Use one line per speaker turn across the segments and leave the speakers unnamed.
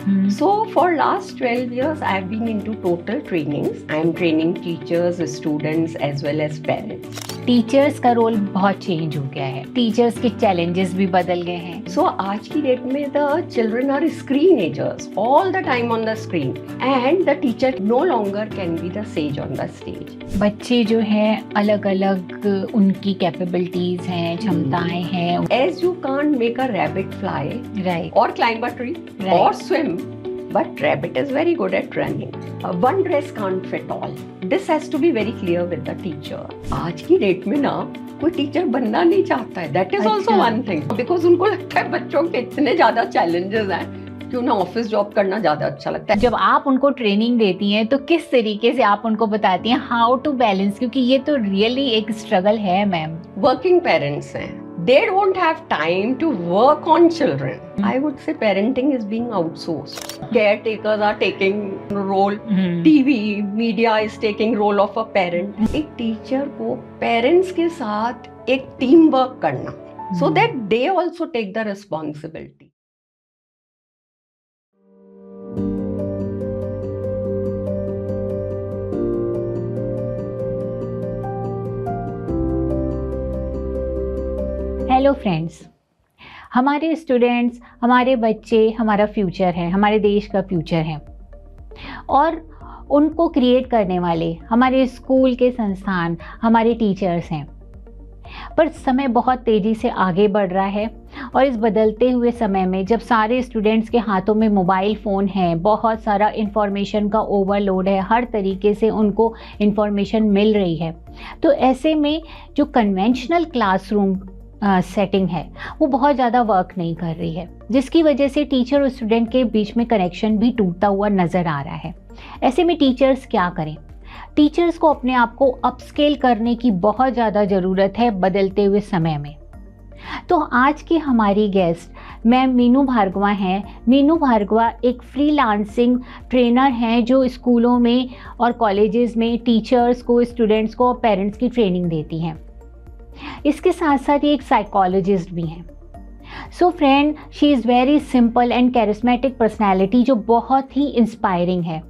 So for last 12 years, I've been into total trainings. I'm training teachers, students as well as parents.
Teachers का role बहुत change हो गया है, teachers के challenges भी बदल गए हैं।
So आज की डेट में the children are screenagers, all the time on the screen, and the teacher no longer can be the sage on the stage.
बच्चे जो हैं अलग अलग उनकी कैपेबिलिटीज हैं, क्षमताएं हैं।
As you can't make a rabbit fly,
right,
or climb a tree,
Right.
or swim, but rabbit is very good at running. One dress can't fit all. This has to be very clear with the teacher. आज की date में ना कोई teacher बनना नहीं चाहता है. That is also
अच्छा.
one thing. Because उनको लगता है बच्चों के इतने ज्यादा challenges हैं कि उन्हें ऑफिस जॉब करना ज्यादा अच्छा लगता है.
जब आप उनको ट्रेनिंग देती हैं तो किस तरीके से आप उनको बताती हैं हाउ टू बैलेंस, क्योंकि ये तो रियली एक स्ट्रगल है मैम।
Working parents हैं. They don't have time to work on children. I would say parenting is being outsourced. Caretakers are taking role. TV, media is taking role of a parent. एक teacher को parents के साथ एक team work करना, so that they also take the responsibility.
Hello friends, हमारे students, हमारे बच्चे हमारा फ्यूचर है, हमारे देश का फ्यूचर है और उनको क्रिएट करने वाले हमारे स्कूल के संस्थान, हमारे टीचर्स हैं। पर समय बहुत तेज़ी से आगे बढ़ रहा है और इस बदलते हुए समय में जब सारे स्टूडेंट्स के हाथों में मोबाइल फ़ोन है, बहुत सारा इन्फॉर्मेशन का ओवरलोड है, हर तरीके से उनको इन्फॉर्मेशन मिल रही है, तो ऐसे में जो कन्वेंशनल क्लासरूम सेटिंग है वो बहुत ज़्यादा वर्क नहीं कर रही है, जिसकी वजह से टीचर और स्टूडेंट के बीच में कनेक्शन भी टूटता हुआ नज़र आ रहा है। ऐसे में टीचर्स क्या करें? टीचर्स को अपने आप को अपस्केल करने की बहुत ज़्यादा ज़रूरत है बदलते हुए समय में। तो आज की हमारी गेस्ट मैम मीनू भार्गवा हैं। मीनू भार्गवा एक फ्रीलांसिंग ट्रेनर हैं जो स्कूलों में और कॉलेजेस में टीचर्स को, स्टूडेंट्स को और पेरेंट्स की ट्रेनिंग देती हैं। इसके साथ साथ ये एक साइकोलॉजिस्ट भी हैं। So friend, she is very simple and charismatic personality जो बहुत ही इंस्पायरिंग है।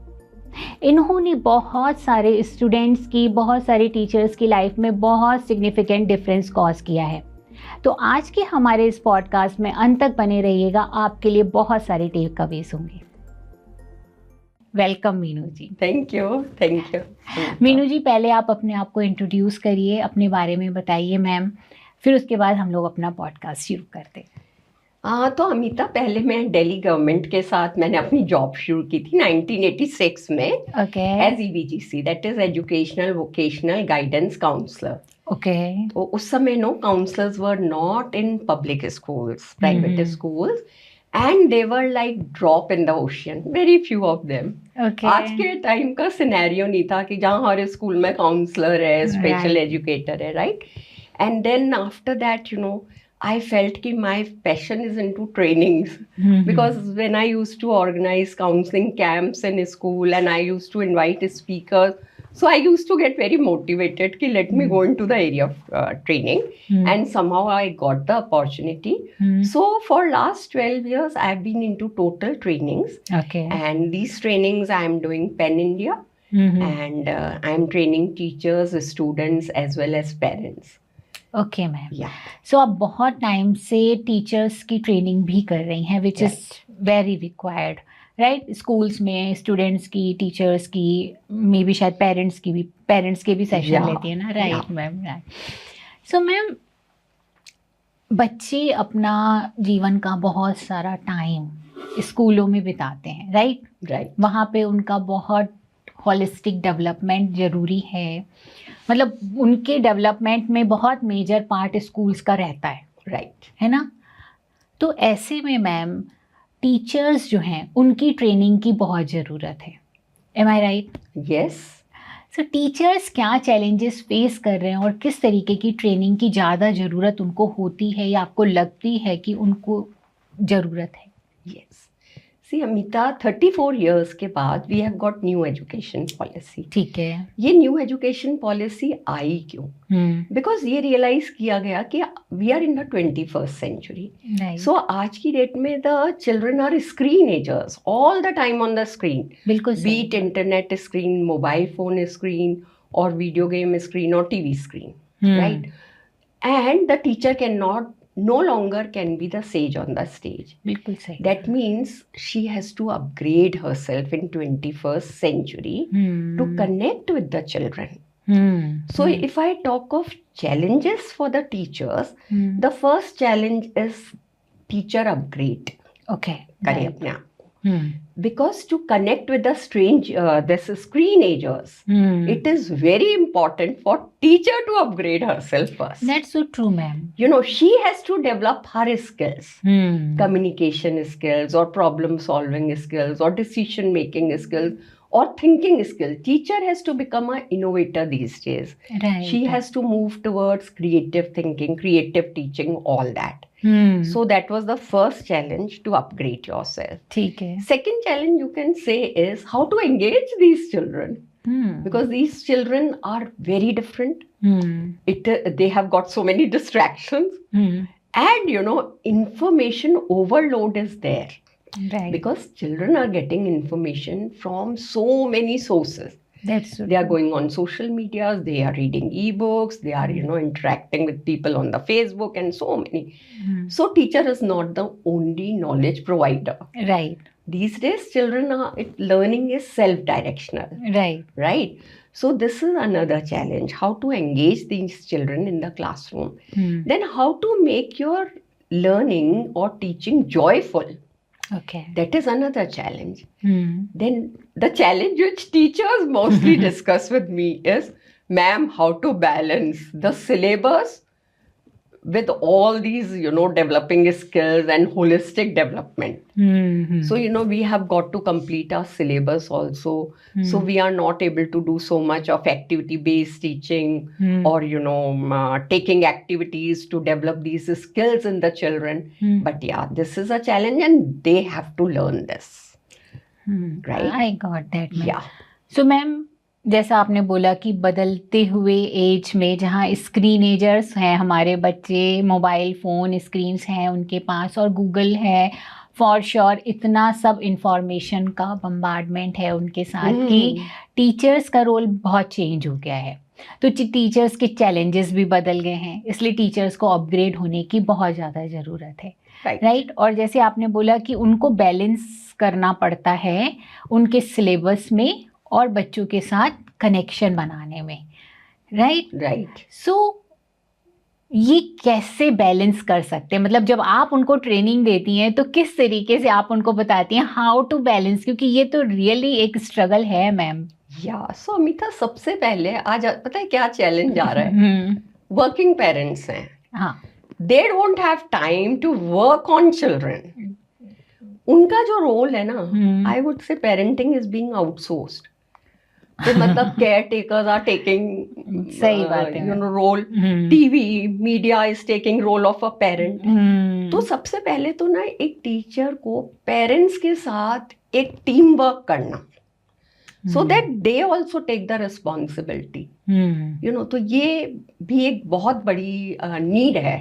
इन्होंने बहुत सारे स्टूडेंट्स की, बहुत सारे टीचर्स की लाइफ में बहुत सिग्निफिकेंट डिफरेंस कॉज किया है। तो आज के हमारे इस पॉडकास्ट में अंत तक बने रहिएगा, आपके लिए बहुत सारे टेक अवेज होंगे। Welcome Meenu ji.
Thank you, thank you.
Meenu ji, पहले आप अपने आप को इंट्रोड्यूस करिए, अपने बारे में बताइए मैम, फिर उसके बाद हम लोग अपना पॉडकास्ट शुरू करते हैं।
तो अमिता, पहले मैं दिल्ली गवर्नमेंट के साथ मैंने अपनी जॉब शुरू की थी 1986 में as EVGC, that is educational vocational guidance counsellor.
Okay.
तो उस समय no counsellors were not in public schools, private schools, and they were like drop in the ocean, very few of them. आज के time का scenario नहीं था कि जहाँ हर स्कूल में काउंसलर है, स्पेशल एजुकेटर है, right? And then after that I felt कि my passion is into trainings, because when I used to organize counseling camps in school and I used to invite speakers, so I used to get very motivated कि let me go into the area of training, and somehow I got the opportunity. So for last 12 years I've been into total trainings, and these trainings I'm doing Pan India, and I'm training teachers, students as well as parents.
Okay ma'am. So आप बहुत time से teachers की training भी कर रही हैं, which is very required, right? Schools में students की, टीचर्स की, मे बी शायद पेरेंट्स के भी सेशन लेती है ना, right ma'am? Right. So ma'am, बच्चे अपना जीवन का बहुत सारा टाइम स्कूलों में बिताते हैं, राइट? वहाँ पे उनका बहुत होलिस्टिक डेवलपमेंट ज़रूरी है, मतलब उनके डेवलपमेंट में बहुत मेजर पार्ट स्कूल्स का रहता है, राइट? है ना? तो ऐसे में मैम, टीचर्स जो हैं उनकी ट्रेनिंग की बहुत ज़रूरत है। एम आई राइट?
यस।
सो टीचर्स क्या चैलेंजेस फेस कर रहे हैं और किस तरीके की ट्रेनिंग की ज़्यादा ज़रूरत उनको होती है या आपको लगती है कि उनको ज़रूरत है?
यस। See, Amita, 34 years के बाद we have got new education policy.
ठीक है.
ये new education policy आई क्यों? Because ये realize किया गया कि we are in the 21st century.
Right.
So आज की डेट में the children are screenagers all the time on the screen.
बिल्कुल
Be
सही.
it internet screen, mobile phone screen, or video game screen, or TV screen, right? And the teacher no longer can be the sage on the stage.
बिल्कुल सही.
That means she has to upgrade herself in 21st century to connect with the children. So if I talk of challenges for the teachers, the first challenge is teacher upgrade.
Okay.
करें अपने आप. Because to connect with the this screenagers, it is very important for teacher to upgrade herself first.
That's so true, ma'am.
You know, she has to develop her skills, communication skills, or problem solving skills, or decision making skills, or thinking skills. Teacher has to become an innovator these days.
Right.
She has to move towards creative thinking, creative teaching, all that. So that was the first challenge to upgrade yourself.
ठीक है.
Second challenge you can say is how to engage these children. Because these children are very different. They have got so many distractions. And you know, information overload is there.
Right.
Because children are getting information from so many sources.
That's so
They are
true.
going on social media, they are reading ebooks, they are, you know, interacting with people on the Facebook and so many. So teacher is not the only knowledge provider.
Right.
These days, children learning is self-directional,
Right.
right? So this is another challenge, how to engage these children in the classroom. Then how to make your learning or teaching joyful.
Okay.
That is another challenge. Then the challenge which teachers mostly discuss with me is, ma'am, how to balance the syllabus with all these, you know, developing skills and holistic development. So, you know, we have got to complete our syllabus also. So we are not able to do so much of activity-based teaching or, you know, taking activities to develop these skills in the children. But yeah, this is a challenge and they have to learn this. Right?
I got that, ma'am.
Yeah.
So, ma'am, जैसा आपने बोला कि बदलते हुए as में जहाँ स्क्रीनेजर्स हैं हमारे बच्चे, मोबाइल फ़ोन स्क्रीन्स हैं उनके पास और गूगल है, फॉर श्योर इतना सब इंफॉर्मेशन का बम्बार्डमेंट है उनके साथ कि टीचर्स का रोल बहुत चेंज हो गया है. तो टीचर्स के चैलेंजेस भी बदल गए हैं, इसलिए टीचर्स को अपग्रेड होने की बहुत ज़्यादा ज़रूरत है. राइट. और जैसे आपने बोला कि उनको बैलेंस करना पड़ता है उनके सिलेबस में और बच्चों के साथ कनेक्शन बनाने में. राइट. सो ये कैसे बैलेंस कर सकते हैं, मतलब जब आप उनको ट्रेनिंग देती हैं तो किस तरीके से आप उनको बताती हैं हाउ टू बैलेंस, क्योंकि ये तो रियली एक स्ट्रगल है मैम.
या सो अमिता, सबसे पहले आज पता है क्या चैलेंज आ रहा है? वर्किंग पेरेंट्स हैं.
हाँ.
They don't have time to work on children. उनका जो रोल है ना, I would say parenting is being outsourced. तो मतलब केयर टेकर्स आर टेकिंग,
सही बात है,
you know, role. TV media is taking role of a parent. तो सबसे पहले तो ना एक टीचर को पेरेंट्स के साथ एक टीम वर्क करना, so that they also take the responsibility. You know, तो ये भी एक बहुत बड़ी नीड है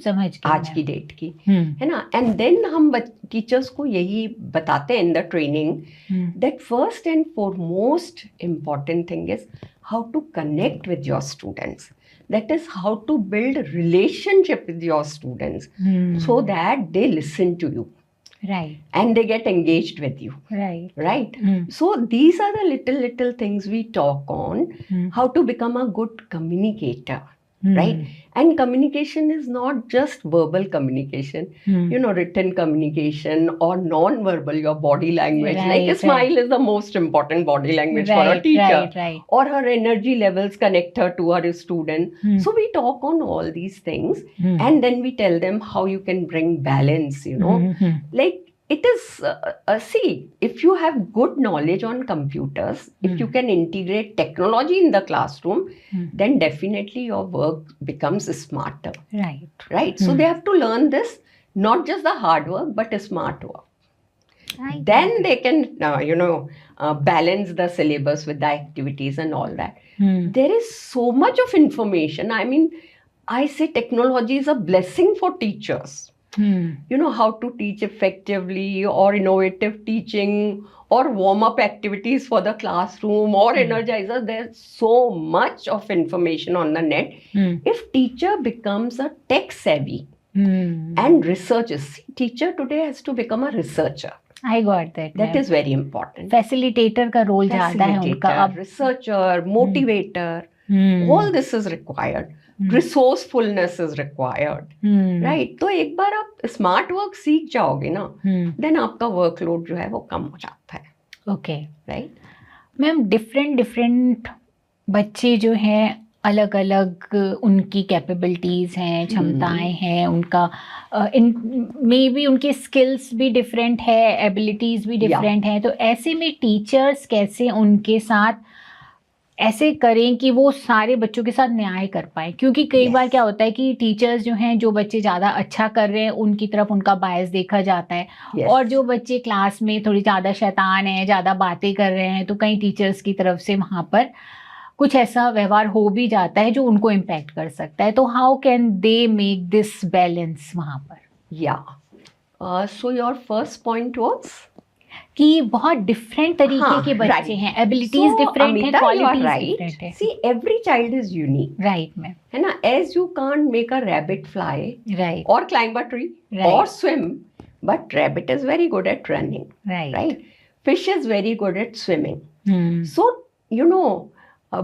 समझ के
आज की डेट की, है ना. एंड देन हम टीचर्स को यही बताते हैं in the training that first and foremost important thing is how to connect with your students. That is how to build relationship with your students so that they listen to you.
Right.
And they get engaged with you. Right. So these are the little things we talk on, how to become a good communicator. Right. And communication is not just verbal communication, you know, written communication or non-verbal, your body language. Like a smile is the most important body language for a teacher.
Right.
Or her energy levels connect her to her student. So we talk on all these things and then we tell them how you can bring balance, you know. Like it is, see, if you have good knowledge on computers, if you can integrate technology in the classroom, then definitely your work becomes smarter. Right. So they have to learn this, not just the hard work, but smart work. then they can balance the syllabus with the activities and all that. There is so much of information. I mean, I say technology is a blessing for teachers. How to teach effectively, or innovative teaching, or warm-up activities for the classroom, or energizers. There's so much of information on the net. If teacher becomes a tech savvy and researcher, see, teacher today has to become a researcher.
I got that.
That is very important.
Facilitator का role ज़्यादा है उनका अब.
Researcher, motivator, all this is required. Resourcefulness is required, right? तो एक बार आप smart work सीख जाओगे ना, देन आपका वर्कलोड जो है वो कम हो जाता है.
Okay,
right
ma'am. डिफरेंट बच्चे जो हैं, अलग अलग उनकी कैपेबिलिटीज़ हैं, क्षमताएं हैं, उनका मे बी उनके स्किल्स भी डिफरेंट है, एबिलिटीज़ भी डिफरेंट हैं. तो ऐसे में टीचर्स कैसे उनके साथ ऐसे करें कि वो सारे बच्चों के साथ न्याय कर पाए? क्योंकि कई बार क्या होता है कि टीचर्स जो हैं, जो बच्चे ज़्यादा अच्छा कर रहे हैं उनकी तरफ उनका बायस देखा जाता है, और जो बच्चे क्लास में थोड़ी ज़्यादा शैतान हैं, ज़्यादा बातें कर रहे हैं, तो कई टीचर्स की तरफ से वहाँ पर कुछ ऐसा व्यवहार हो भी जाता है जो उनको इम्पैक्ट कर सकता है. तो how can they make this balance वहाँ पर?
So your first point was
कि बहुत डिफरेंट तरीके के बच्चे हैं, एबिलिटीज डिफरेंट हैं, क्वालिटीज डिफरेंट है.
See every child is unique,
right ma'am,
है ना? As you can't make a rabbit fly,
right,
और क्लाइंब अ ट्री, और swim, but rabbit is very good at running, right? Fish is very good at swimming. So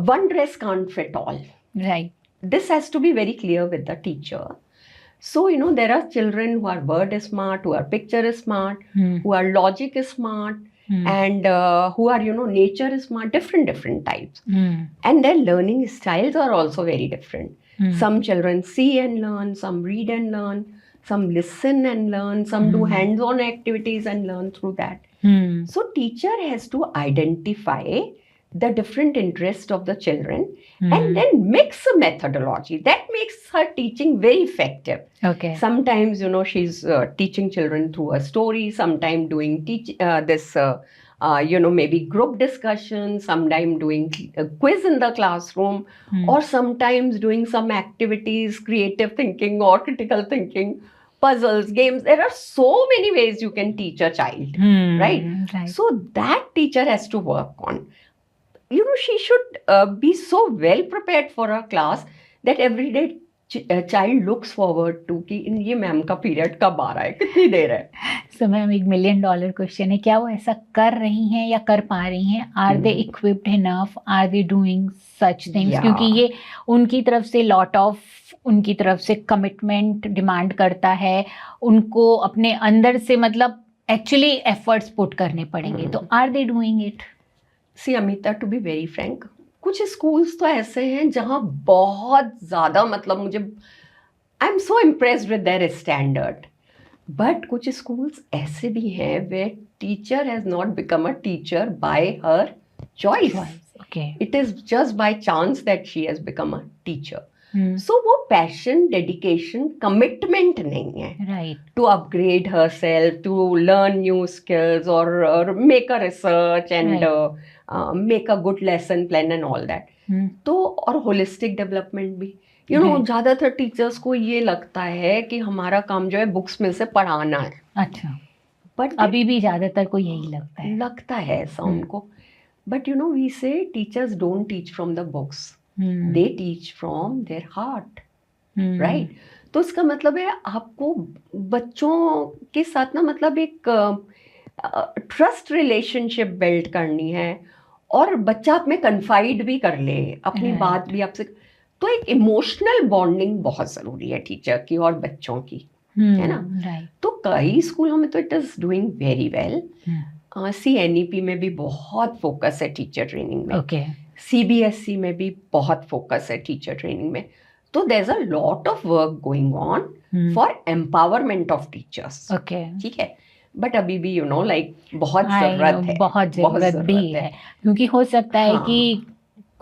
one dress can't fit all.
Right.
This has to be very clear with the teacher. So, there are children who are word smart, who are picture smart, who are logic smart, and who are, nature smart, different types. And their learning styles are also very different. Some children see and learn, some read and learn, some listen and learn, some do hands-on activities and learn through that. So, teacher has to identify the different interests of the children and then mix a methodology that makes her teaching very effective.
Okay.
Sometimes, she's teaching children through a story, sometimes doing maybe group discussion, sometimes doing a quiz in the classroom, or sometimes doing some activities, creative thinking or critical thinking, puzzles, games. There are so many ways you can teach a child, right? So that teacher has to work on. She should be so well prepared for her class that every day child looks forward to कि ये ma'am का period कब आ रहा है, कितनी देर है.
So ma'am, एक $1 million question है, क्या वो ऐसा कर रही हैं या कर पा रही हैं? Are they equipped enough? Are they doing such things? क्योंकि ये उनकी तरफ से लॉट ऑफ उनकी तरफ से कमिटमेंट डिमांड करता है, उनको अपने अंदर से मतलब एक्चुअली एफर्ट्स पुट करने पड़ेंगे. तो are they doing it?
See Amita, to be very frank, कुछ स्कूल्स तो ऐसे हैं जहाँ बहुत ज़्यादा मुझे I am so impressed with their standard, but कुछ स्कूल्स ऐसे भी हैं वे teacher has not become a teacher by her choice. It is just by chance that she has become a teacher. So वो पैशन, डेडिकेशन, कमिटमेंट नहीं है, right, to upgrade herself, to learn new skills और make a research and make a good lesson plan and all that. तो और holistic development भी, ज़्यादातर teachers को ये लगता है कि हमारा काम जो है बुक्स में से पढ़ाना है.
अच्छा, बट अभी भी ज़्यादातर को यही लगता है
ऐसा उनको. बट वी से teachers don't teach from the books, they teach from their heart, right? तो इसका मतलब है आपको बच्चों के साथ ना एक ट्रस्ट रिलेशनशिप बिल्ड करनी है, और बच्चा आप में कन्फाइड भी कर ले, अपनी बात भी आपसे. तो एक इमोशनल बॉन्डिंग बहुत ज़रूरी है टीचर की और बच्चों की, है ना? तो कई स्कूलों में तो it is doing very well. CNEP में भी बहुत फोकस है टीचर ट्रेनिंग में. CBSE में भी बहुत फोकस है टीचर ट्रेनिंग में. तो there is a lot of work going on for empowerment of teachers. ठीक है, बट अभी भी बहुत ज़रूरत है,
बहुत ज़रूरत भी है. क्योंकि हो सकता है कि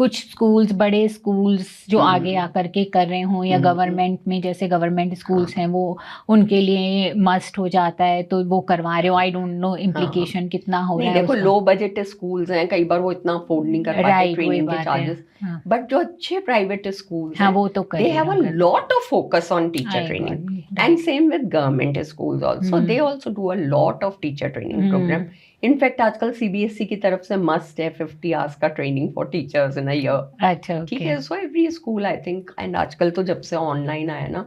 कुछ स्कूल्स, बड़े स्कूल्स जो आगे आकर के कर रहे हों, या गवर्नमेंट में जैसे गवर्नमेंट स्कूल्स हैं वो उनके लिए मस्ट हो जाता है तो वो करवा रहे हो, आई डोंट नो इम्प्लीकेशन कितना हो रहा है
देखो
उसका।
लो बजट स्कूल्स हैं, कई बार वो इतना अफोर्ड नहीं कर पाते
राइट, वही
ट्रेनिंग के
बात है।
चार्जेस,
हाँ,
बट जो अच्छे प्राइवेट स्कूल्स
हाँ
हैं
वो तो
they have a
करेगा।
lot of focus on teacher
I
training,
got it.
and same with government schools also.
Hmm.
They also do a lot of teacher training program. In fact आजकल CBSE की तरफ से must है 50 hours का training for teachers in a year.
अच्छा,
ठीक
okay.
है, so every school I think, and आजकल तो जब से online आया ना,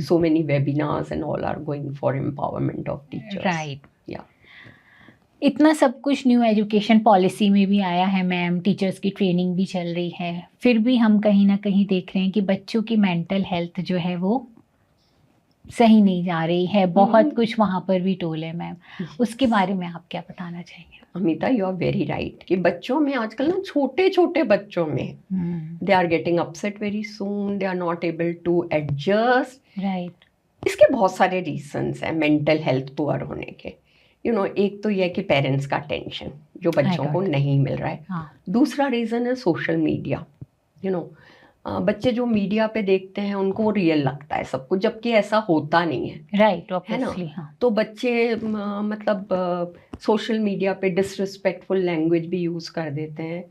so many webinars and all are going for empowerment of teachers.
Right.
Yeah.
इतना सब कुछ न्यू एजुकेशन पॉलिसी में भी आया है मैम, टीचर्स की ट्रेनिंग भी चल रही है, फिर भी हम कहीं ना कहीं देख रहे हैं कि बच्चों की मेंटल हेल्थ जो है वो सही नहीं जा रही है, बहुत कुछ वहाँ पर भी टोल है मैम, उसके बारे में आप क्या बताना चाहेंगे?
Amita, you are very right कि बच्चों में आजकल ना, छोटे छोटे बच्चों में they are getting upset very soon, they are not able to adjust.
Right.
इसके बहुत सारे रीजंस हैं मेंटल हेल्थ पुअर होने के। एक तो यह कि पेरेंट्स का टेंशन जो बच्चों को नहीं मिल रहा है।
हाँ। दूसरा
रीजन है सोशल मीडिया। बच्चे जो मीडिया पे देखते हैं उनको रियल लगता है सब कुछ, जबकि ऐसा होता नहीं है।
राइट,
है ना?
हाँ।
तो बच्चे मतलब सोशल मीडिया पे डिसरिस्पेक्टफुल लैंग्वेज भी यूज कर देते हैं,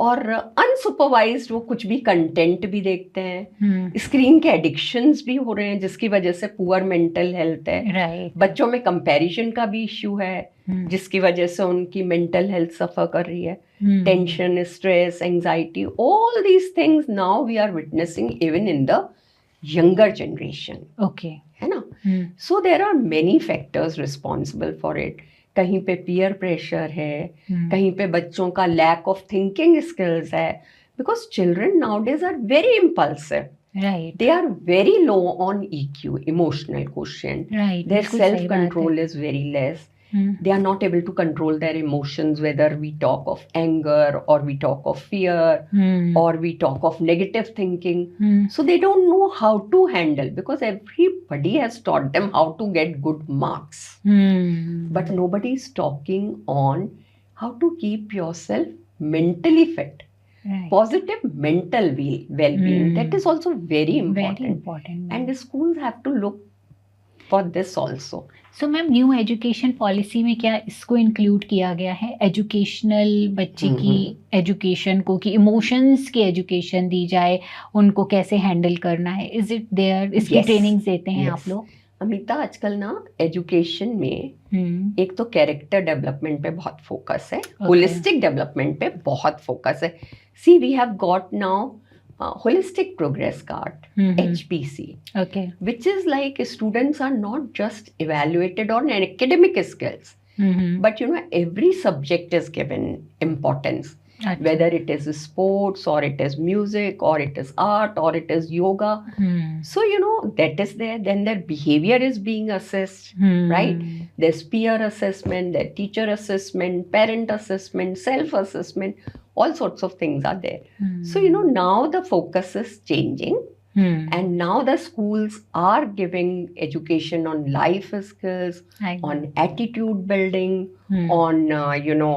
और अनसुपरवाइज्ड वो कुछ भी कंटेंट भी देखते हैं। स्क्रीन के एडिक्शंस भी हो रहे हैं जिसकी वजह से पुअर मेंटल हेल्थ है।
राइट।
बच्चों में कंपैरिजन का भी इश्यू है जिसकी वजह से उनकी मेंटल हेल्थ सफर कर रही है। Tension, stress, anxiety, all these things now we are witnessing even in the younger generation.
Okay.
है ना? So there are many factors responsible for it. कहीं पे पीयर प्रेशर है, कहीं पे बच्चों का लैक ऑफ थिंकिंग स्किल्स है, because children nowadays are very impulsive.
Right.
They are very low on EQ, emotional quotient.
Right.
Their self-control is very less. They are not able to control their emotions, whether we talk of anger or we talk of fear or we talk of negative thinking. So they don't know how to handle, because everybody has taught them how to get good marks. But nobody is talking on how to keep yourself mentally fit. Right. Positive mental well-being, that is also very important.
Very important.
And the schools have to look for this also.
So ma'am, new education policy में क्या इसको include किया गया है, educational बच्चे की education को, कि इमोशंस की एजुकेशन दी जाए, उनको कैसे हैंडल करना है? Is it there? इसकी ट्रेनिंग्स देते हैं आप लोग?
अमिता, आजकल ना एजुकेशन में एक तो कैरेक्टर डेवलपमेंट पे बहुत फोकस है, होलिस्टिक डेवलपमेंट पे बहुत फोकस है। See we have got now holistic progress card, HPC, which is like students are not just evaluated on academic skills, but every subject is given importance. Whether it is sports or it is music or it is art or it is yoga. So, that is there. Then their behavior is being assessed, right? There's peer assessment, their teacher assessment, parent assessment, self-assessment, all sorts of things are there. So, now the focus is changing. And now the schools are giving education on life skills, on attitude building, on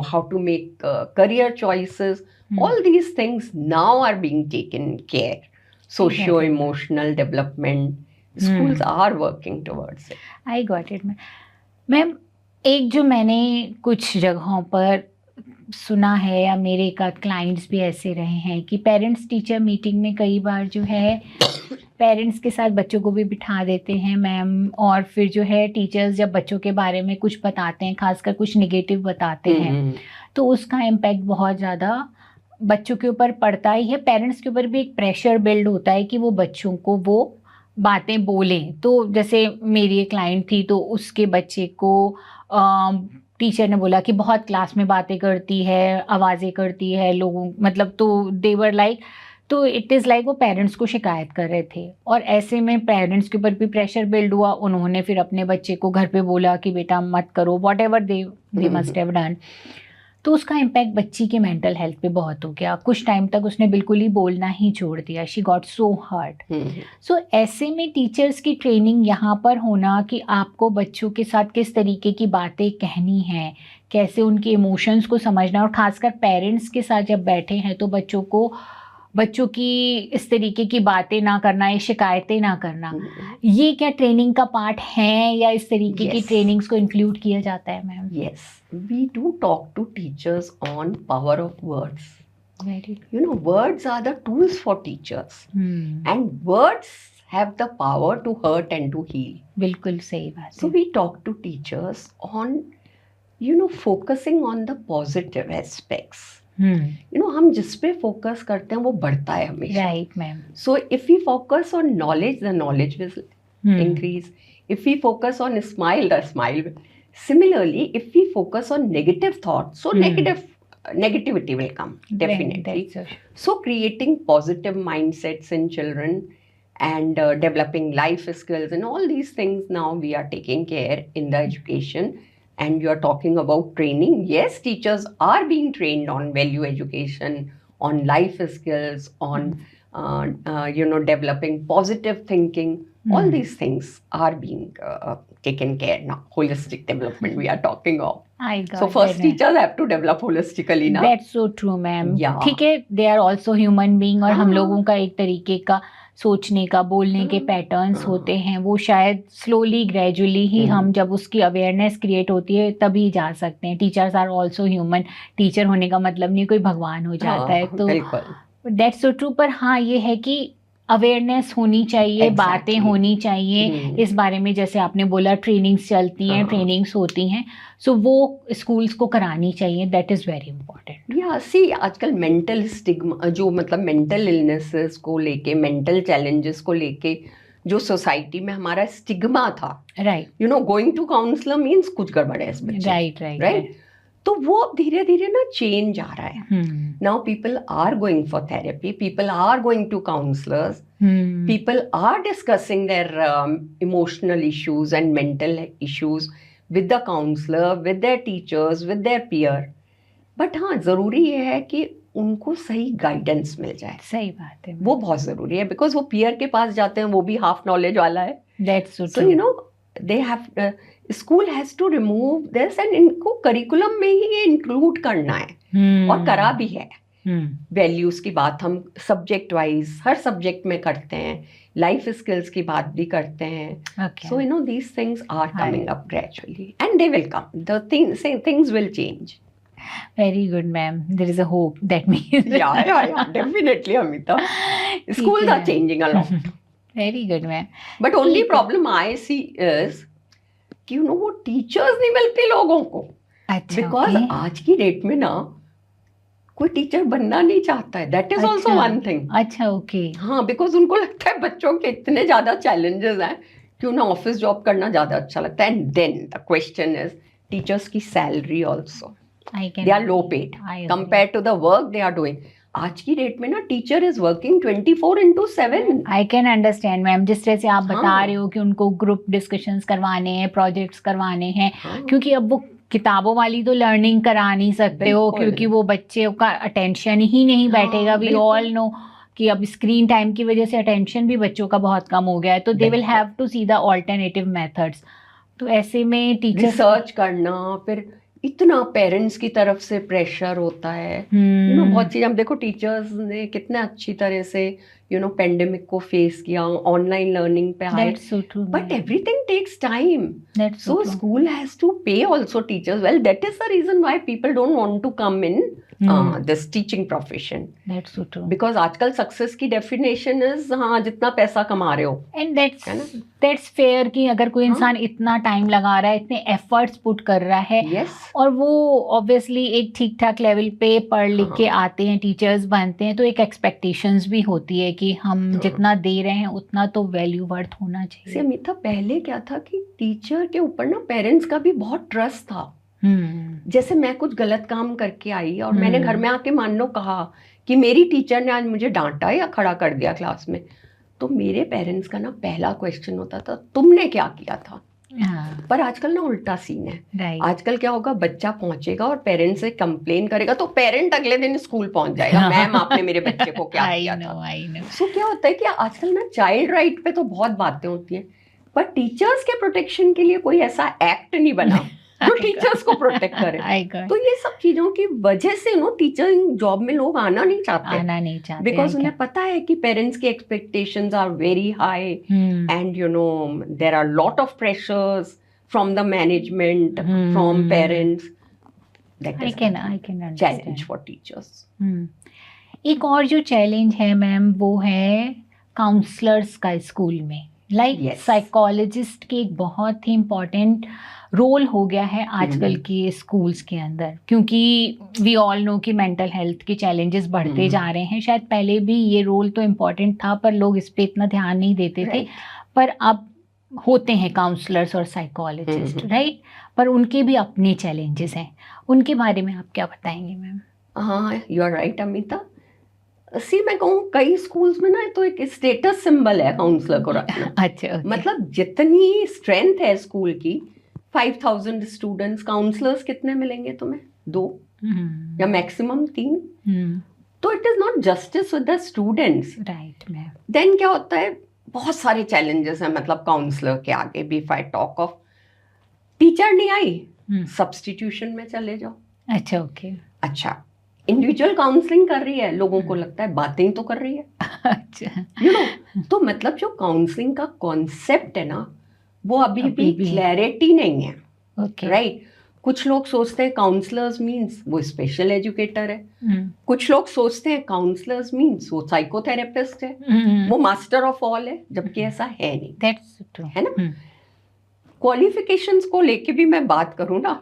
how to make career choices. All these things now are being taken care. Socio-emotional development. Schools are working towards it.
I got it. Ma'am, एक जो मैंने कुछ जगहों पर सुना है, या मेरे का क्लाइंट्स भी ऐसे रहे हैं कि पेरेंट्स टीचर मीटिंग में कई बार जो है पेरेंट्स के साथ बच्चों को भी बिठा देते हैं मैम, और फिर जो है टीचर्स जब बच्चों के बारे में कुछ बताते हैं, खासकर कुछ नेगेटिव बताते हैं, तो उसका इम्पैक्ट बहुत ज़्यादा बच्चों के ऊपर पड़ता ही है। पेरेंट्स के ऊपर भी एक प्रेशर बिल्ड होता है कि वो बच्चों को वो बातें बोलें। तो जैसे मेरी एक क्लाइंट थी, तो उसके बच्चे को टीचर ने बोला कि बहुत क्लास में बातें करती है, आवाज़ें करती है लोगों, मतलब तो देवर लाइक, तो इट इज़ लाइक वो पेरेंट्स को शिकायत कर रहे थे, और ऐसे में पेरेंट्स के ऊपर भी प्रेशर बिल्ड हुआ। उन्होंने फिर अपने बच्चे को घर पे बोला कि बेटा मत करो, what ever they must have done. तो उसका इम्पैक्ट बच्ची के मेंटल हेल्थ पे बहुत हो गया। कुछ टाइम तक उसने बिल्कुल ही बोलना ही छोड़ दिया। She got so hurt. So ऐसे में टीचर्स की ट्रेनिंग यहाँ पर होना कि आपको बच्चों के साथ किस तरीके की बातें कहनी है, कैसे उनके इमोशंस को समझना, और खासकर पेरेंट्स के साथ जब बैठे हैं तो बच्चों की इस तरीके की बातें ना करना, ये शिकायतें ना करना, ये क्या ट्रेनिंग का पार्ट है या इस तरीके की ट्रेनिंग्स को इंक्लूड किया जाता है ma'am?
Yes, we do talk to teachers on power of words. Words are the tools for teachers. And words have the power to hurt and to heal.
बिल्कुल सही बात है.
So we talk to teachers on, focusing on the positive aspects. हम जिस पे focus करते हैं वो बढ़ता है हमेशा.
Right, ma'am.
So if we focus on knowledge, the knowledge will increase. If we focus on smile, the smile will. Similarly, if we focus on negative thoughts, so negativity will come, definitely. So creating positive mindsets in children and developing life skills and all these things, now we are taking care in the education. And you are talking about training. Yes, teachers are being trained on value education, on life skills, on developing positive thinking. All these things are being taken care now. Holistic development we are talking of. So first teachers have to develop holistically now.
That's so true, ma'am.
Yeah.
ठीक है, they are also human being, और हम लोगों का एक तरीके का सोचने का, बोलने के पैटर्न्स होते हैं, वो शायद स्लोली ग्रेजुअली ही हम जब उसकी अवेयरनेस क्रिएट होती है तभी जा सकते हैं. Teachers are also human. टीचर होने का मतलब नहीं कोई भगवान हो जाता है. तो दैट्स सो ट्रू. पर हाँ, ये है कि अवेयरनेस होनी चाहिए, बातें होनी चाहिए इस बारे में. जैसे आपने बोला ट्रेनिंग्स चलती हैं, ट्रेनिंग्स होती हैं, सो वो स्कूल्स को करानी चाहिए. That is very important.
या सी, आजकल मेंटल स्टिग्मा, जो मतलब मेंटल इलनेसेस को लेके, मेंटल चैलेंजेस को लेके जो सोसाइटी में हमारा स्टिग्मा था,
right,
going to counsellor means कुछ गड़बड़ है इस बच्चे. राइट. तो वो धीरे धीरे ना चेंज आ रहा है. Now people are going for therapy, people are going to counsellors, people are discussing their emotional issues and mental issues with the counselor, with their teachers, with their peer. But हाँ, ज़रूरी ये है कि उनको सही गाइडेंस मिल जाए.
सही बात है,
वो बहुत ज़रूरी है, बिकॉज वो पीयर के पास जाते हैं, वो भी हाफ नॉलेज वाला है.
That's so true.
they have school has to remove this, and इनको करिकुलम में ही ये इंक्लूड करना है. और करा भी है. वैल्यूज की बात हम सब्जेक्ट वाइज हर सब्जेक्ट में करते हैं, लाइफ स्किल्स की बात भी करते हैं. सो these things are coming up gradually and they will come. The things will change.
Very good, ma'am. There is a hope, that means.
yeah, definitely, Amita. Schools are changing a lot.
Very good, ma'am.
But only problem I see is कि वो teachers नहीं मिलते लोगों को.
अच्छा.
Because आज की date में ना कोई टीचर बनना नहीं चाहता है. That is also one thing.
अच्छा, ओके.
हाँ, बिकॉज उनको लगता है बच्चों के इतने ज्यादा चैलेंजेस हैं कि उन्हें ऑफिस जॉब करना ज्यादा अच्छा लगता है. And then the question is teachers की salary also, they are low paid compare to the work they are doing. आज की डेट में ना teacher is working 24/7.
I can understand ma'am. जिस तरह से आप बता रहे हो कि उनको ग्रुप डिस्कशंस करवाने हैं, प्रोजेक्ट्स करवाने हैं, क्योंकि अब वो किताबों वाली तो लर्निंग करा नहीं सकते हो, क्योंकि वो बच्चे का अटेंशन ही नहीं बैठेगा. वी ऑल नो कि अब स्क्रीन टाइम की वजह से अटेंशन भी बच्चों का बहुत कम हो गया है. तो they will have to see the alternative methods. तो ऐसे में टीचर
रिसर्च करना, फिर इतना पेरेंट्स की तरफ से प्रेशर होता है. बहुत चीज़. हम देखो टीचर्स ने कितना अच्छी तरह से पेंडेमिक को फेस किया, ऑनलाइन लर्निंग पे आए. But everything takes time. So school has to pay also teachers well. That is the reason why people don't want to come in this teaching profession. Because आजकल success की definition is हाँ, जितना पैसा कमा रहे हो.
एंड दैट्स फेयर कि अगर कोई इंसान इतना टाइम लगा रहा है, इतने एफर्ट्स पुट कर रहा है, और वो ऑब्वियसली एक ठीक ठाक लेवल पे पढ़ लिख के आते हैं, टीचर्स बनते हैं, तो एक एक्सपेक्टेशंस भी होती है कि हम जितना दे रहे हैं उतना तो वैल्यू वर्थ होना चाहिए.
अमिता, पहले क्या था कि टीचर के ऊपर ना पेरेंट्स का भी बहुत ट्रस्ट था. जैसे मैं कुछ गलत काम करके आई और मैंने घर में आके मान लो कहा कि मेरी टीचर ने आज मुझे डांटा या खड़ा कर दिया क्लास में, तो मेरे पेरेंट्स का ना पहला क्वेश्चन होता था, तुमने क्या किया था. पर आजकल ना उल्टा सीन है. आजकल क्या होगा, बच्चा पहुंचेगा और पेरेंट्स से कंप्लेन करेगा तो पेरेंट अगले दिन स्कूल पहुंच जाएगा, मैम आपने मेरे बच्चे को क्या किया था. सो क्या होता है कि आजकल ना चाइल्ड राइट पे तो बहुत बातें होती हैं, पर टीचर्स के प्रोटेक्शन के लिए कोई ऐसा एक्ट नहीं बना जो टीचर्स को प्रोटेक्ट करे। तो ये सब चीजों की वजह से टीचिंग जॉब में लोग आना नहीं चाहते बिकॉज उन्हें पता है कि पेरेंट्स की expectations are very high and there are lot of pressures from the management, from parents. That is challenge for teachers.
एक और जो चैलेंज है मैम वो है काउंसलर्स का स्कूल में। साइकोलॉजिस्ट के एक बहुत ही इम्पोर्टेंट रोल हो गया है आजकल के स्कूल्स के अंदर, क्योंकि वी ऑल नो कि मेंटल हेल्थ के चैलेंजेस बढ़ते जा रहे हैं। शायद पहले भी ये रोल तो इम्पोर्टेंट था पर लोग इस पे इतना ध्यान नहीं देते थे, पर अब होते हैं काउंसलर्स और साइकोलॉजिस्ट, राइट? पर उनके भी अपने चैलेंजेस हैं, उनके बारे में आप क्या बताएंगे मैम?
हाँ, यू आर राइट अमिता। मैं कहूँ कई स्कूल्स में ना तो एक स्टेटस सिंबल है काउंसलर को रखना।
अच्छा,
मतलब जितनी स्ट्रेंथ है स्कूल की, 5000 स्टूडेंट्स, काउंसलर्स कितने मिलेंगे तुम्हें? 2 या मैक्सिमम 3। तो it is not justice with the students,
right ma'am.
Then क्या होता है, बहुत सारे चैलेंजेस हैं मतलब काउंसलर के आगे भी। If I talk of teacher नहीं आई, सब्स्टिट्यूशन में चले जाओ।
अच्छा, ओके।
अच्छा, इंडिविजुअल काउंसलिंग कर रही है, लोगों को लगता है बातें ही तो कर रही है।
अच्छा,
तो मतलब जो काउंसलिंग का कॉन्सेप्ट है ना, वो अभी भी क्लैरिटी नहीं है, राइट? कुछ लोग सोचते हैं काउंसलर्स मीन्स वो स्पेशल एजुकेटर है, कुछ लोग सोचते हैं काउंसलर्स मीन्स वो साइकोथेरेपिस्ट है, वो मास्टर ऑफ ऑल है, जबकि ऐसा है नहीं।
दैट्स ट्रू,
है ना? क्वालिफिकेशंस को लेके भी मैं बात करूँ ना,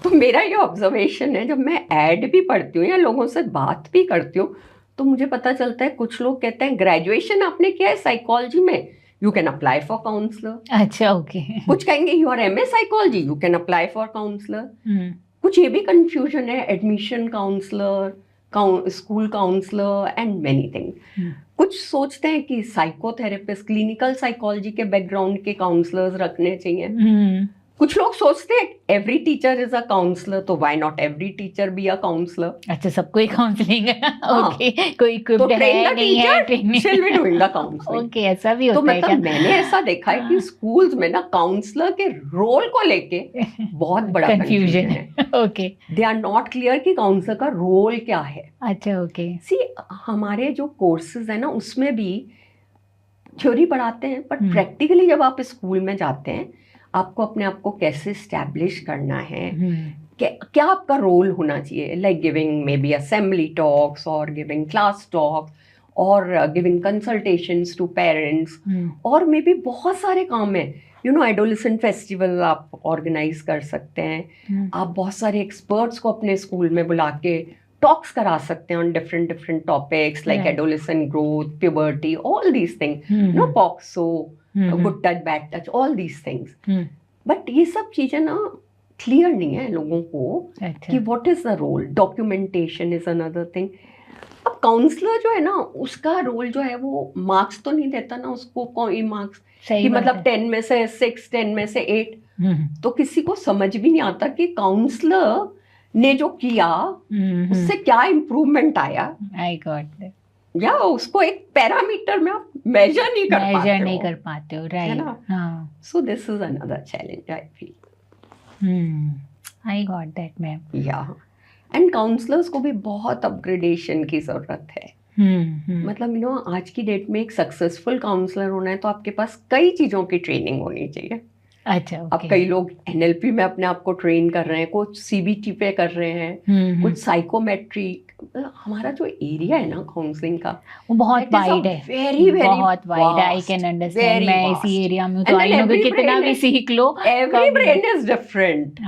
तो मेरा ये ऑब्जर्वेशन है, जब मैं ऐड भी पढ़ती हूँ या लोगों से बात भी करती हूँ, तो मुझे पता चलता है कुछ लोग कहते हैं ग्रेजुएशन आपने किया है साइकोलॉजी में, you can apply for counsellor.
अच्छा, ओके।
कुछ कहेंगे you are MA psychology, you can apply for counsellor. कुछ ये भी कंफ्यूजन है, admission counsellor, school counsellor and many thing. कुछ सोचते हैं कि साइकोथेरेपिस्ट, क्लिनिकल साइकोलॉजी के बैकग्राउंड के काउंसलर्स रखने चाहिए। कुछ लोग सोचते हैं every teacher is a counsellor, तो why not every teacher be a counsellor?
अच्छा, सबको ही काउंसलिंग है। ओके, कोई इक्विप्ड है नहीं है, ट्रेनिंग
शिल be doing the counselling.
Okay, ऐसा भी होता है क्या?
तो मतलब मैंने ऐसा देखा है कि स्कूल्स में ना काउंसलर के रोल को लेके बहुत बड़ा कंफ्यूजन है।
Okay,
they are not clear कि काउंसलर का रोल क्या है।
अच्छा, ओके।
हमारे जो कोर्सेज है ना उसमें भी थ्योरी पढ़ाते हैं, बट प्रैक्टिकली जब आप स्कूल में जाते हैं, आपको अपने आप को कैसे स्टैब्लिश करना है, क्या आपका रोल होना चाहिए, like giving may be assembly talks और गिविंग क्लास टॉक्स और गिविंग कंसल्टेशंस टू पेरेंट्स, और मे बी बहुत सारे काम है। एडोलेसेंट फेस्टिवल आप ऑर्गेनाइज कर सकते हैं, आप बहुत सारे एक्सपर्ट्स को अपने स्कूल में बुला के टॉक्स करा सकते हैं on different topics like adolescent growth, puberty, all these things, POCSO, good touch, bad touch, all these things. But ये सब चीजें ना क्लियर नहीं है लोगों को कि what is the role. Documentation is another thing. अब काउंसलर जो है ना उसका रोल जो है वो मार्क्स तो नहीं देता ना उसको, कोई मार्क्स कि मतलब 10 में से 6, 10 में से 8, तो किसी को समझ भी नहीं आता कि काउंसलर ने जो किया उससे क्या इम्प्रूवमेंट आया।
आई गॉट दैट।
या उसको एक पैरामीटर में आप मेजर नहीं कर
पाते हो, right?
So this is another challenge I feel.
I got that ma'am.
या एंड काउंसलर्स को भी बहुत अपग्रेडेशन की जरूरत है। मतलब आज की डेट में एक सक्सेसफुल काउंसलर होना है तो आपके पास कई चीजों की ट्रेनिंग होनी चाहिए।
अच्छा, okay.
अब कई लोग NLP में अपने आप को ट्रेन कर रहे हैं, कुछ CBT पे कर रहे हैं, कुछ साइकोमेट्रिक। हमारा जो एरिया है ना काउंसलिंग का
वो बहुत वाइड है,
वेरी
बहुत वाइड है। आई कैन अंडरस्टैंड। मैं इसी एरिया में तो आई नो कि कितना भी सीख लो,
एवरी ब्रेन इज डिफरेंट।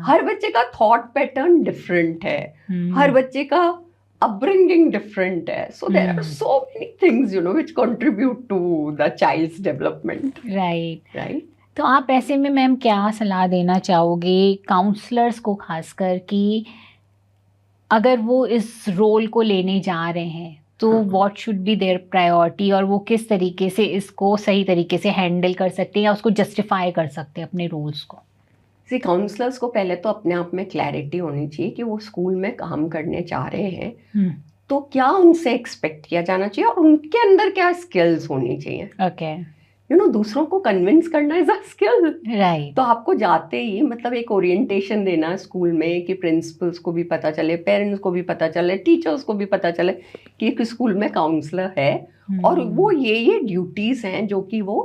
हर बच्चे का थॉट पैटर्न डिफरेंट है, हर बच्चे का upbringing different है, so there are so many things which contribute to the child's development.
right. तो आप ऐसे में मैम क्या सलाह देना चाहोगे काउंसलर्स को, खासकर कि अगर वो इस रोल को लेने जा रहे हैं तो what should be there priority, और वो किस तरीके से इसको सही तरीके से हैंडल कर सकते हैं या उसको जस्टिफाई कर सकते हैं अपने रोल्स को?
काउंसलर्स को पहले तो अपने आप में क्लैरिटी होनी चाहिए कि वो स्कूल में काम करने जा रहे हैं, तो क्या उनसे एक्सपेक्ट किया जाना चाहिए और उनके अंदर क्या स्किल्स होनी चाहिए।
ओके।
दूसरों को कन्विंस करना इज अ स्किल।
राइट।
तो आपको जाते ही मतलब एक ओरिएंटेशन देना स्कूल में कि प्रिंसिपल्स को भी पता चले, पेरेंट्स को भी पता चले, टीचर्स को भी पता चले कि एक स्कूल में काउंसलर है और वो ये ड्यूटीज हैं जो कि वो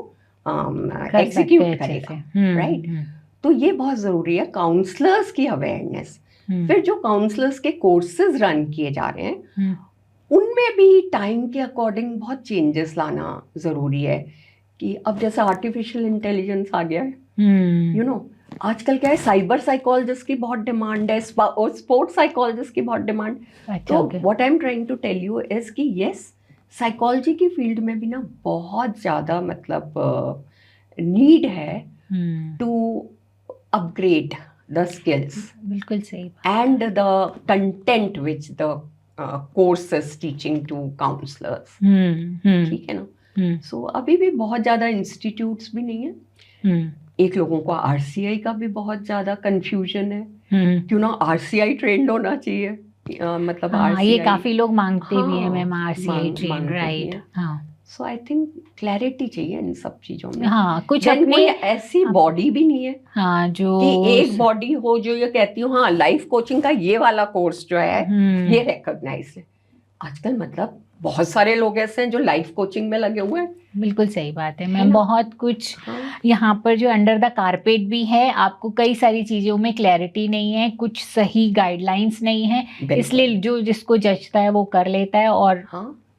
एग्जीक्यूट करेगा, राइट। तो ये बहुत ज़रूरी है, काउंसलर्स की अवेयरनेस। फिर जो काउंसलर्स के कोर्सेज रन किए जा रहे हैं उनमें भी टाइम के अकॉर्डिंग बहुत चेंजेस लाना ज़रूरी है। कि अब जैसे आर्टिफिशियल इंटेलिजेंस आ गया है, आजकल क्या है, साइबर साइकोलॉजिस्ट की बहुत डिमांड है और स्पोर्ट्स साइकोलॉजिस्ट की बहुत डिमांड। तो what I am trying to tell you is कि यस, साइकोलॉजी की फील्ड में भी ना बहुत ज़्यादा मतलब नीड है टू अपग्रेड द स्किल्स।
बिल्कुल सही।
And the content which the course is teaching to counsellors, ठीक है ना। सो अभी भी बहुत ज़्यादा इंस्टीट्यूट्स भी नहीं है। एक लोगों को आरसीआई का भी बहुत ज़्यादा कंफ्यूजन है, क्यों ना आरसीआई ट्रेंड होना चाहिए, मतलब
RCI, ये काफी लोग मांगते भी हैं ma'am RCI trend, right.
So I think clarity चाहिए इन सब चीजों में।
कुछ
अपनी कोई ऐसी बॉडी भी नहीं है
जो
कि एक बॉडी हो जो ये कहती हूँ लाइफ कोचिंग का ये वाला कोर्स जो है ये रिकॉग्नाइज है। आजकल मतलब बहुत सारे लोग ऐसे हैं जो लाइफ कोचिंग में लगे हुए हैं।
बिल्कुल सही बात है मैम। बहुत कुछ यहाँ पर जो अंडर द कारपेट भी है, आपको कई सारी चीज़ों में क्लैरिटी नहीं है, कुछ सही गाइडलाइंस नहीं है, इसलिए जो जिसको जचता है वो कर लेता है।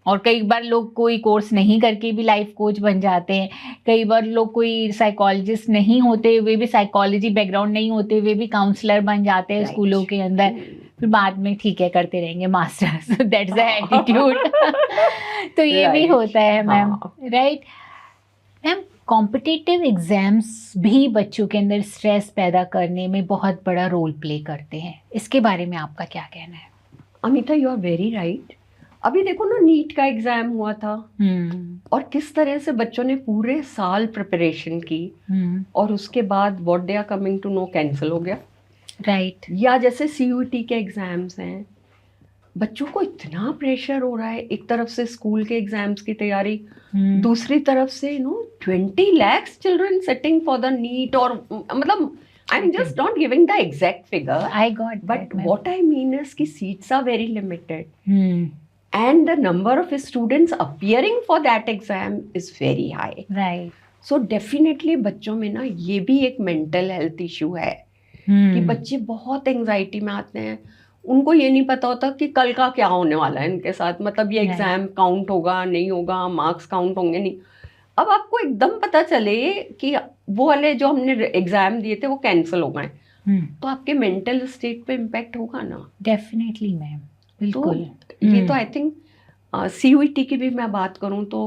और कई बार लोग कोई कोर्स नहीं करके भी लाइफ कोच बन जाते हैं। कई बार लोग कोई साइकोलॉजिस्ट नहीं होते हुए भी, साइकोलॉजी बैकग्राउंड नहीं होते हुए भी काउंसलर बन जाते हैं स्कूलों के अंदर। फिर बाद में ठीक है करते रहेंगे मास्टर्स, दैट्स द एटीट्यूड। तो ये भी होता है ma'am, right. Ma'am, competitive exams भी बच्चों के अंदर स्ट्रेस पैदा करने में बहुत बड़ा रोल प्ले करते हैं, इसके बारे में आपका क्या कहना है?
Amita, you are very right. अभी देखो ना, नीट का एग्जाम हुआ था और किस तरह से बच्चों ने पूरे साल प्रिपरेशन की और उसके बाद what they are coming to know cancel हो गया,
राइट।
या जैसे CUET के एग्जाम्स हैं, बच्चों को इतना प्रेशर हो रहा है, एक तरफ से स्कूल के एग्जाम्स की तैयारी, दूसरी तरफ से 20 lakhs children sitting for the NEET. और मतलब I'm just not giving the exact figure.
I got
but
that,
what I mean is कि seats are very limited. And the number of students appearing for that exam is very high.
Right.
So definitely बच्चों में ना ये भी एक mental health issue है कि बच्चे बहुत एंजाइटी में आते हैं। उनको ये नहीं पता होता कि कल का क्या होने वाला है इनके साथ, मतलब ये एग्जाम काउंट होगा नहीं होगा, मार्क्स काउंट होंगे नहीं। अब आपको एकदम पता चले कि वो वाले जो हमने एग्जाम दिए थे वो कैंसिल हो गए, तो आपके मेंटल स्टेट पे इम्पैक्ट होगा ना।
डेफिनेटली मैम, बिल्कुल।
ये तो आई थिंक CUET की भी मैं बात करूँ तो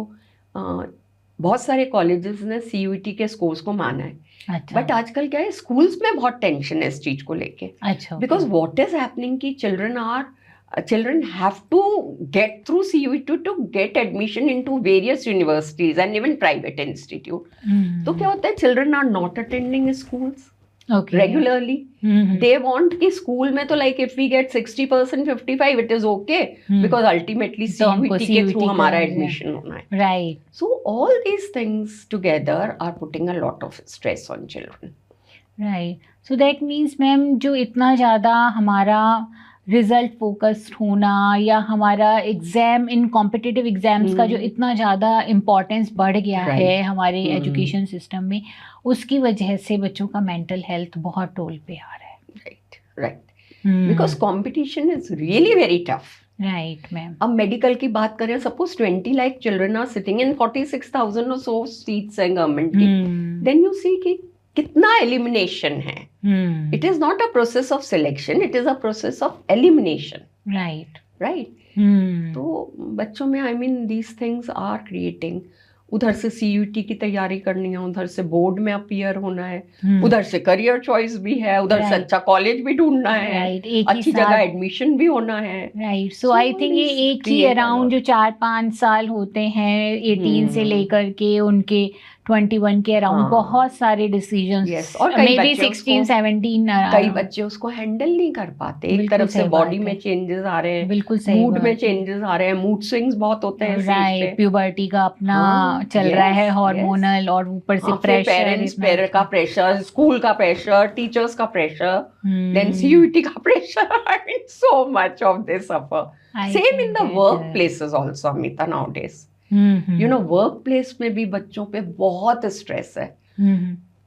बहुत सारे कॉलेजेस ने CUET के स्कोर्स को माना है।
अच्छा।
बट आजकल क्या है, स्कूल्स में बहुत टेंशन है इस चीज को लेके।
अच्छा।
बिकॉज व्हाट इज हैपनिंग कि children have to get through CUET to get admission into various universities and even private institute. तो क्या होता है, children are not attending schools regularly. They want कि स्कूल में तो like if we get 60%, 55, it is okay because ultimately CUET के through हमारा admission होना है.
Right.
So all these things together are putting a lot of stress on children.
Right. So that means ma'am जो इतना ज़्यादा हमारा result focused होना या हमारा एग्जाम इन कॉम्पिटिटिव एग्जाम्स का जो इतना ज़्यादा इम्पोर्टेंस बढ़ गया है हमारे एजुकेशन सिस्टम में, उसकी वजह से बच्चों का मेंटल हेल्थ बहुत टोल पे आ रहा है।
Right. Because competition is really very tough.
Right ma'am.
अब मेडिकल की बात करें, suppose 20 lakh children are sitting in 46,000 और सो सीट्स हैं गवर्नमेंट की, देन यू सी कि कितना एलिमिनेशन है। It is not a process of selection, it is a process of elimination. Right. तो बच्चों में I mean these things are creating, उधर से CUET की तैयारी करनी है, उधर से बोर्ड में अपीयर होना है, उधर से करियर चॉइस भी है, उधर से अच्छा कॉलेज भी ढूंढना है, अच्छी जगह एडमिशन भी होना है।
राइट। सो आई थिंक ये एक ही अराउंड जो 4-5 साल होते हैं 18 से लेकर के उनके 21 के अराउंड
हाँ।
बहुत सारे डिसीजंस,
Yes, और कई
मे बी
बच्चे
16 17
कई बच्चे उसको हैंडल नहीं कर पाते। एक
बिल्कुल
तरफ से
सही
बॉडी
बात
में
है।
चेंजेस आ रहे हैं,
बिल्कुल सही
मूड
बात
में
है।
चेंजेस आ रहे हैं, मूड स्विंग्स बहुत होते हैं इस एज
राइट,
पे।
प्यूबर्टी का अपना
हाँ,
चल रहा है
yes,
हार्मोनल, और ऊपर से
हाँ, फिर
प्रेशर
पेरेंट्स
इतना
का प्रेशर, स्कूल का प्रेशर, टीचर्स का प्रेशर, देन CUET का pressure, I mean so much of this suffer. Same in the workplaces also, Amita, nowadays. You know, workplace में भी बच्चों पे बहुत स्ट्रेस है,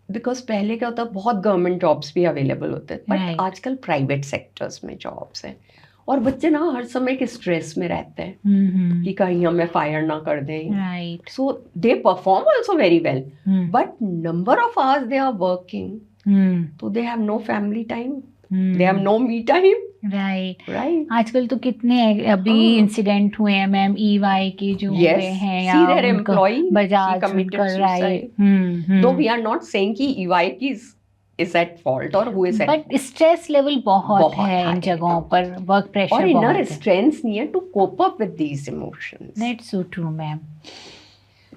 बिकॉज पहले क्या होता, बहुत गवर्नमेंट जॉब्स भी अवेलेबल होते हैं, बट आजकल प्राइवेट सेक्टर्स में जॉब्स हैं, और बच्चे ना हर समय के स्ट्रेस में रहते हैं कि कहीं हमें फायर ना कर दें।
Right,
so they perform also very well, but number of hours they are working, तो they have no family time, they have no me time.
Right, आजकल तो कितने अभी इंसिडेंट हुए हैं मैम, EY के जो हुए हैं, या बजाज कर रहा है।
दो वी आर नॉट सेइंग कि EY की is at fault or who is at
but stress level बहुत है इन जगहों पर, वर्क प्रेशर
और
बहुत
इनर
है।
स्ट्रेंथ नहीं है to cope up with these emotions.
That's so true ma'am.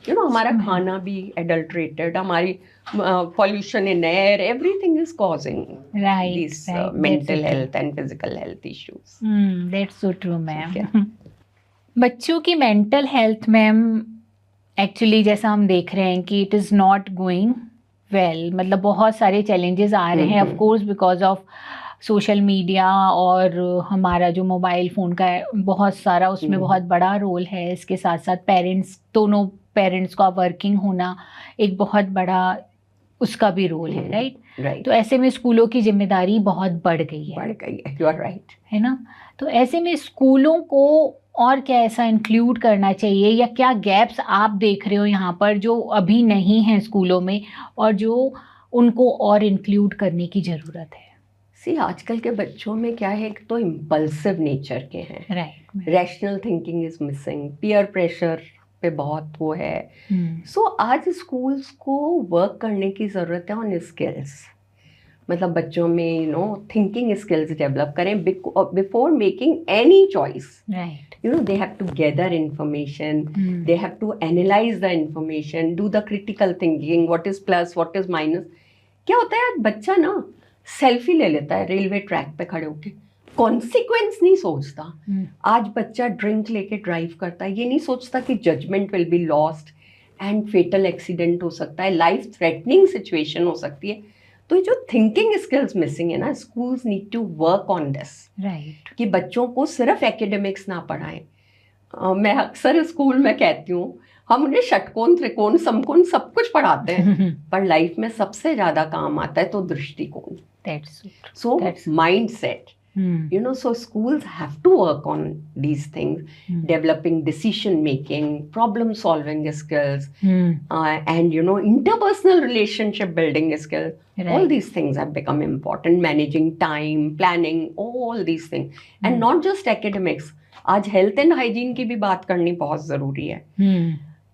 You know, हमारा खाना भी एडल्ट्रेटेड, हमारी pollution in air, everything is causing these mental health and physical health issues.
That's so true, ma'am. बच्चों की mental health ma'am actually जैसा हम देख रहे हैं कि it is not going well, मतलब बहुत सारे चैलेंजेस आ रहे हैं, of course because of social media, और हमारा जो मोबाइल फ़ोन का है बहुत सारा उसमें बहुत बड़ा रोल है। इसके साथ साथ पेरेंट्स, दोनों पेरेंट्स का वर्किंग होना एक बहुत बड़ा उसका भी रोल है, राइट? तो ऐसे में स्कूलों की जिम्मेदारी बहुत बढ़ गई है,
यू आर राइट,
है ना? तो ऐसे में स्कूलों को और क्या ऐसा इंक्लूड करना चाहिए, या क्या गैप्स आप देख रहे हो यहाँ पर जो अभी नहीं हैं स्कूलों में, और जो उनको और इंक्लूड करने की ज़रूरत है?
सी, आजकल के बच्चों में क्या है, एक तो इम्पल्सिव नेचर के हैं,
right,
rational thinking is missing, peer pressure पे बहुत वो है। सो आज स्कूल्स को वर्क करने की ज़रूरत है ऑन स्किल्स, मतलब बच्चों में you know thinking skills develop करें before making any choice.
Right,
you know, they have to gather information, they have to analyze the information, do the critical thinking, what is plus, what is minus. क्या होता है, बच्चा ना selfie ले लेता है railway track पे खड़े होके, कॉन्सिक्वेंस नहीं सोचता। आज बच्चा ड्रिंक लेके ड्राइव करता है, ये नहीं सोचता कि judgement will be lost and fatal accident हो सकता है, लाइफ थ्रेटनिंग सिचुएशन हो सकती है। तो ये जो थिंकिंग स्किल्स मिसिंग है ना, schools need to work on this,
right,
कि बच्चों को सिर्फ एकेडमिक्स ना पढ़ाएं। मैं अक्सर स्कूल में कहती हूँ, हम उन्हें षटकोण, त्रिकोण, समकोण सब कुछ पढ़ाते हैं, पर लाइफ में सबसे ज़्यादा काम आता है तो दृष्टिकोण, so mind set, you know, so schools have to work on these things, developing decision making, problem solving skills, and you know, interpersonal relationship building skills. All these things have become important, managing time, planning, all these things, and not just academics. आज health and hygiene की भी बात करनी बहुत ज़रूरी है,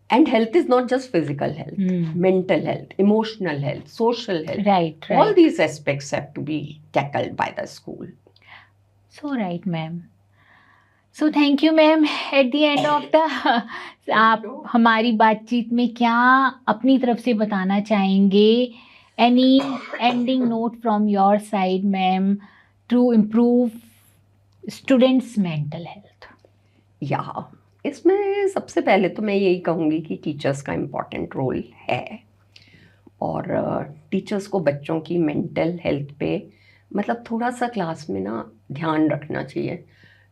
and health is not just physical health, mental health, emotional health, social health,
right.
All these aspects have to be tackled by the school.
So right, ma'am. So thank you, ma'am. At the end of the आप हमारी बातचीत में क्या अपनी तरफ से बताना चाहेंगे? Any ending note from your side, ma'am, to improve students' mental health?
Yeah, इसमें सबसे पहले तो मैं यही कहूँगी कि टीचर्स का इम्पोर्टेंट रोल है, और टीचर्स को बच्चों की मेंटल हेल्थ पे मतलब थोड़ा सा क्लास में ना ध्यान रखना चाहिए,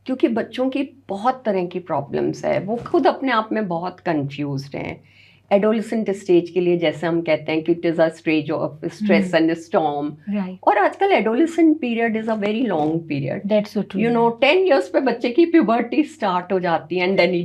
क्योंकि बच्चों की बहुत तरह की प्रॉब्लम्स है, वो खुद अपने आप में बहुत कंफ्यूज्ड हैं। एडोलेसेंट स्टेज के लिए जैसे हम कहते हैं कि it is a stage of stress and storm, और आजकल adolescent period is a very long period.
That's so true.
You know 10 years पे बच्चे की प्यूबर्टी स्टार्ट हो जाती है, एंड देन ही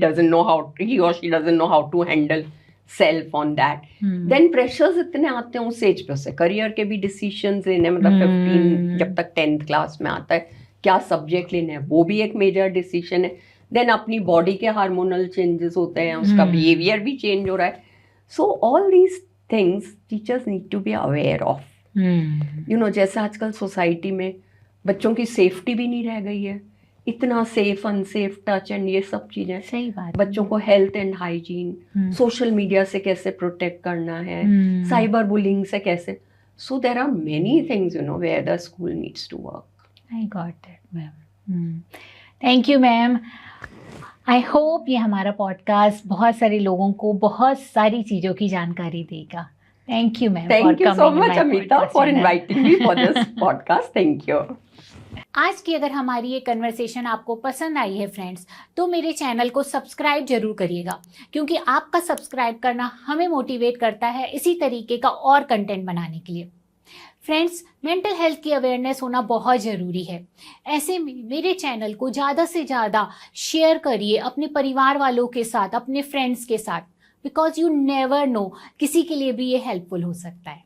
और she doesn't know how to handle self on that. Then pressures इतने आते हैं उस एज पे, उससे करियर के भी डिसीजंस लेने, मतलब 15 जब तक 10th क्लास में आता है क्या सब्जेक्ट लेना है, वो भी एक मेजर डिसीजन है। देन अपनी बॉडी के हार्मोनल चेंजेस होते हैं, उसका बिहेवियर भी चेंज हो रहा है। So all these things teachers need to be aware of. You know, जैसे आजकल सोसाइटी में बच्चों की सेफ्टी भी नहीं रह गई है, इतना सेफ अनसेफ टच एंड ये सब चीजें,
सही बात,
बच्चों को health and hygiene, social media से कैसे प्रोटेक्ट करना है, साइबर बुलिंग से कैसे, so there are many things where the school needs to work.
I got that ma'am, thank you ma'am. I hope ये हमारा पॉडकास्ट बहुत सारे लोगों को बहुत सारी चीज़ों की जानकारी देगा। Thank you ma'am.
Thank you so much Amita for inviting me for this podcast. Thank you.
आज की अगर हमारी ये कन्वर्सेशन आपको पसंद आई है फ्रेंड्स, तो मेरे चैनल को सब्सक्राइब जरूर करिएगा, क्योंकि आपका सब्सक्राइब करना हमें मोटिवेट करता है इसी तरीके का और कंटेंट बनाने के लिए। फ्रेंड्स, मेंटल हेल्थ की अवेयरनेस होना बहुत ज़रूरी है। ऐसे में मेरे चैनल को ज़्यादा से ज़्यादा शेयर करिए अपने परिवार वालों के साथ, अपने फ्रेंड्स के साथ, बिकॉज यू नेवर नो, किसी के लिए भी ये हेल्पफुल हो सकता है।